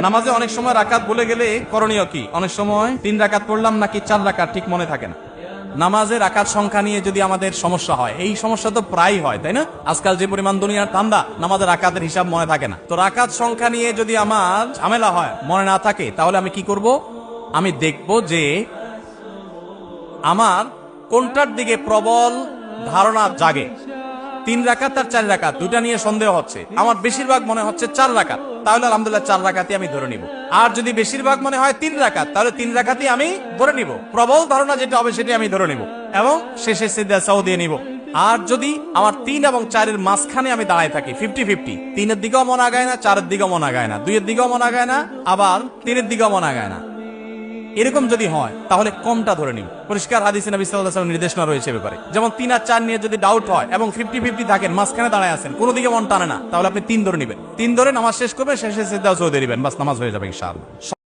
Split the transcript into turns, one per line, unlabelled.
নামাজে অনেক সময় রাকাত বলে গেলে করণীয় কি? অনেক সময় 3 রাকাত পড়লাম নাকি 4 রাকাত ঠিক মনে থাকে না। নামাজের রাকাত সংখ্যা নিয়ে যদি আমাদের সমস্যা হয়, এই সমস্যা তো প্রায় হয়, তাই না? আজকাল যে পরিমাণ দুনিয়ার ঠান্ডা, নামাজের রাকাতের হিসাব মনে থাকে না। তো রাকাত সংখ্যা নিয়ে যদি আমার ঝামেলা হয়, মনে না থাকে, তাহলে আমি কি করব? আমি দেখব যে আমার কোনটার দিকে প্রবল ধারণা জাগে। 3 রাকাত আর 4 রাকাত দুটা নিয়ে সন্দেহ হচ্ছে। আমার বেশিরভাগ মনে হচ্ছে 4 রাকাত, তাহলে আলহামদুলিল্লাহ 4 রাকাতই আমি ধরে নিব। আর যদি বেশিরভাগ মনে হয় 3 রাকাত, তাহলে 3 রাকাতই আমি ধরে নিব। প্রবল ধারণা যেটা হবে সেটা আমি ধরে নিব এবং শেষে সিজদা সাও দিয়ে নিব। আর যদি আমার 3 এবং 4 এর মাঝখানে আমি দাঁড়ায় থাকি 50-50, 3 এর দিকেও মন আগায় না, 4 এর দিকেও মন আগায় না, 2 এর দিকেও মন আগায় না, আবার 3 এর দিকেও মন আগায় না, এরকম যদি হয় তাহলে কমটা ধরে নিন। পরিষ্কার হাদিসে নবী সাল্লাল্লাহু আলাইহি ওয়াসাল্লাম নির্দেশনা রয়েছে ব্যাপারে। যেমন 3 আর 4 নিয়ে যদি ডাউট হয় এবং 50-50 থাকেন, মাঝখানে দাঁড়ায় আছেন, কোনো দিকে মন টানে না, তাহলে আপনি 3 ধরে নেবেন। 3 ধরে নামাজ শেষ করবেন, শেষে সিজদা সাও দিয়ে দিবেন, বাস নামাজ হয়ে যাবে ইনশাআল্লাহ।